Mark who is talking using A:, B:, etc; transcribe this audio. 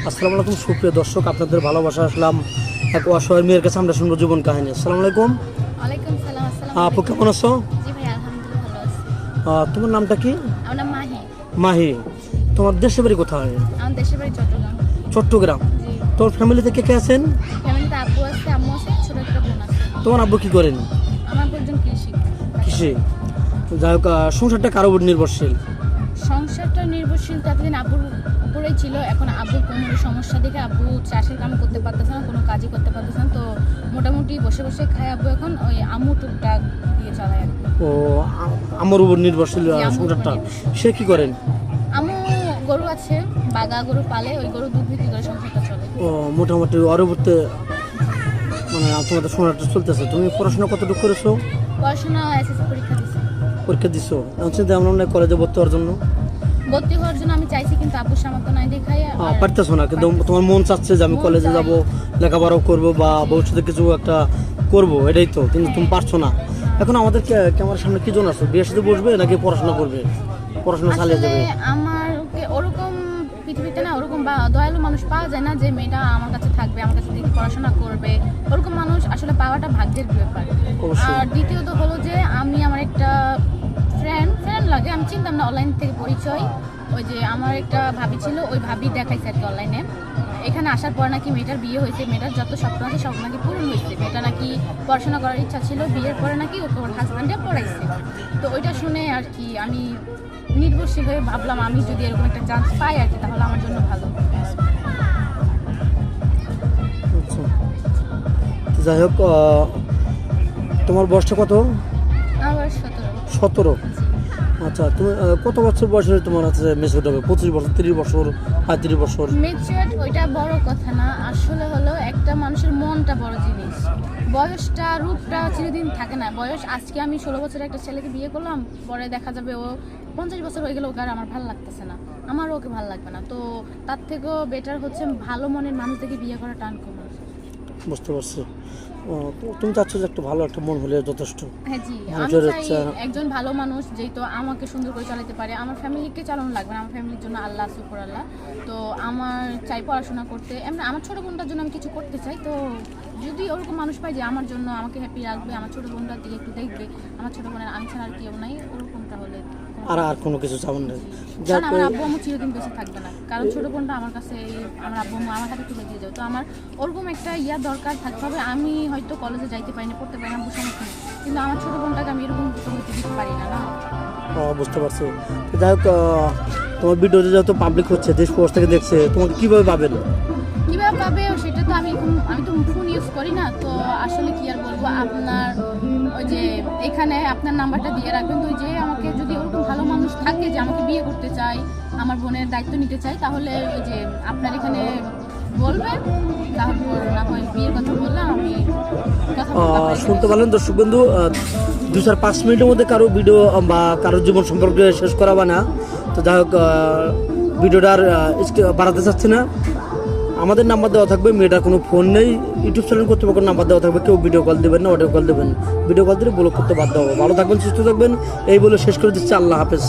A: আসসালামু আলাইকুম সুপ্রিয় দর্শক, আপনাদের ভালোবাসা আসলাম এক অসহায় মেয়ের কাছে আমরা শুনবো জীবন কাহিনী। আসসালামু আলাইকুম।
B: ওয়ালাইকুম সালাম। আসসালামু
A: আপু কেমন আছো?
B: জি ভাই, আলহামদুলিল্লাহ ভালো আছি।
A: তোমার নামটা কি?
B: আমার নাম মাহি।
A: মাহি। তোমার দেশের বাড়ি কোথায়?
B: আমার দেশের বাড়ি চট্টগ্রাম।
A: চট্টগ্রাম।
B: জি।
A: তোমার ফ্যামিলিতে কে কে আছেন?
B: ফ্যামিলিতে আব্বু আছে, আম্মু আছে, ছোট একটা বোন আছে।
A: তোমার আব্বু কি করেন?
B: আমার আব্বু একজন কৃষি।
A: কৃষি। যাই হোক, সংসারটা কারো উপর নির্ভরশীল?
B: সংসারটা নির্ভরশীল এতদিন আব্বুর উপরেই ছিল। এখন আব্বুর কোমরের সমস্যা দেখে আব্বু চাষের কাম করতে পারতেছে না, কোনো কাজই করতে পারতেছে না। তো মোটামুটি বসে বসে খায় আব্বু। এখন ওই আম্মু টুকটাক দিয়ে চালায় আর কি।
A: ও, আমার উপর নির্ভরশীল
B: জি, আম্মুর উপর
A: সংসারটা।
B: নির্ভরশীল।
A: সে কি করেন?
B: আম্মু গরু আছে, বাগা গরু পালে, ওই গরু দুধ বিক্রি করে সংসারটা চলে।
A: ও, মোটামুটি ওর উপরতে মানে তোমাদের সংসারটা চলতেছে। তুমি পড়াশোনা কতটুকু করেছো?
B: পড়াশোনা এসএসসি পরীক্ষা দিছি।
A: পরীক্ষা দিছো? চিন্তা ভাবনা নাই কলেজে ভর্তি হওয়ার জন্য?
B: ভর্তি হওয়ার জন্য আমি চাইছি, কিন্তু আব্বুর সামর্থ্য নাই দেখাই
A: পারতেছো না, কিন্তু তোমার মন চাচ্ছে যে আমি কলেজে যাব, লেখাপড়াও করবো বা ভবিষ্যতে কিছু একটা করব, এটাই তো, কিন্তু তুমি পারছো না। এখন আমাদের ক্যামেরার সামনে কি জন আছে? বিয়ের সাথে বসবে নাকি পড়াশোনা করবে? পড়াশোনা চালিয়ে যাবে?
B: আমার ওরকম পৃথিবীতে না ওরকম দয়ালু মানুষ পাওয়া যায় না যে মেয়েটা আমার কাছে থাকবে, আমার কাছে থেকে পড়াশোনা করবে। ওরকম মানুষ আসলে পাওয়াটা ভাগ্যের ব্যাপার।
A: অবশ্যই।
B: আর দ্বিতীয়ত হলো যে আমি আমার একটা ফ্রেন্ড লাগে, আমি চিনতাম না, অনলাইন থেকে পরিচয়। ওই যে আমার একটা ভাবি ছিল, ওই ভাবি দেখাইছে আর কি অনলাইনে। এখানে আসার পর নাকি মেয়েটার বিয়ে হয়েছে, মেয়েটার যত স্বপ্ন আছে সব নাকি পূরণ হয়েছে। মেয়েটা নাকি পড়াশোনা করার ইচ্ছা ছিল, বিয়ের পরে নাকি ওকে ওর হাজব্যান্ডে পড়াইছে। তো ওইটা শুনে আর কি আমি নির্ভরশীল হয়ে ভাবলাম আমি যদি এরকম একটা চান্স পাই আর কি, তাহলে আমার জন্য ভালো।
A: আচ্ছা, যাই হোক, তোমার বয়সটা কত?
B: আমার বয়স 17।
A: 17। আচ্ছা, তুমি কত বছর বয়স হলে তোমার হচ্ছে মেচুর হবে? 25 বছর, 30 বছর, 35 বছর?
B: ম্যাচিউরড ওইটা বড় কথা না, আসলে হলো একটা মানুষের মনটা বড় জিনিস। বয়সটা রূপটা চিরদিন থাকে না। বয়স আজকে আমি 16 বছরের একটা ছেলেকে বিয়ে করলাম, পরে দেখা যাবে ও 50 বছর হয়ে গেল, ওকে আর আমার ভালো লাগতেছে না, আমারও ওকে ভালো লাগবে না। তো তার থেকেও বেটার হচ্ছে ভালো মনের মানুষ দেখে বিয়ে করা টান কম।
A: বুঝতে পারছি। তো তুমি চাচ্ছ যে একটু ভালো একটা মন হলে যথেষ্ট?
B: হ্যাঁ জি, আমি
A: মানুষের
B: চাই একজন ভালো মানুষ যেহেতু আমাকে সুন্দর করে চালাতে পারে। আমার ফ্যামিলিকে চালানো লাগবে না, আমার ফ্যামিলির জন্য আল্লাহ শুকর আল্লাহ। তো আমার চাই পড়াশোনা করতে, এমনি আমার ছোটো বোনটার জন্য আমি কিছু করতে চাই। তো যদি ওরকম মানুষ পাই যে আমার জন্য আমাকে হ্যাপি রাখবে, আমার ছোটো বোনটার দিকে একটু দেখবে, আমার ছোটো বোনের আমি ছাড়া আর কেউ নাই, ওরকমটা হলে
A: আর কোনো কিছু চাবেন না?
B: কারণ আমার আব্বু আম্মু চিরদিন বেঁচে থাকবে না, কারণ ছোটো বোনটা আমার কাছে, আমার আব্বু আম্মু আমার হাতে তুলে দিয়ে যাও। তো আমার ওরকম একটা দরকার থাকতে হবে। আমি হয়তো কলেজে যাইতে পারি না, পড়তে পারি না, আব্বুর সমস্যা নেই, কিন্তু আমার ছোটো বোনটাকে আমি এরকম হইতে দিতে পারি না।
A: বুঝতে পারছি। তো যাই হোক, তোমার ভিডিওতে যত পাবলিক হচ্ছে, দেশ প্রবাস থেকে দেখছে, তোমাকে কিভাবে পাবেন?
B: কীভাবে পাবে সেটা তো আমি তো ফোন ইউজ করি না, তো আসলে কি আর বলবো। আপনার ওই যে এখানে আপনার নাম্বারটা দিয়ে রাখবেন, তো যে আমাকে যদি ওরকম ভালো মানুষ থাকে যে আমাকে বিয়ে করতে চায়, আমার বোনের দায়িত্ব নিতে চায়, তাহলে ওই যে আপনার এখানে বলবেন, তারপর না হয় বিয়ের কথা বললাম আমি কথা
A: শুনতে পারলেন দর্শক বন্ধু, 2-5 মিনিটের মধ্যে কারো ভিডিও বা কারোর জীবন সম্পর্কে শেষ করাবা না। তো যাই হোক, ভিডিওটা আর বাড়াতে চাচ্ছি না। আমাদের নাম্বার দেওয়া থাকবে, মেয়েটার কোনো ফোন নেই, ইউটিউব চ্যানেল কর্তৃপক্ষের নাম্বার দেওয়া থাকবে। কেউ ভিডিও কল দেবেন না, অডিও কল দেবেন। ভিডিও কল দিলে ব্লক করতে বাধ্য হবে। ভালো থাকবেন, সুস্থ থাকবেন, এই বলে শেষ করে দিচ্ছি। আল্লাহ হাফেজ।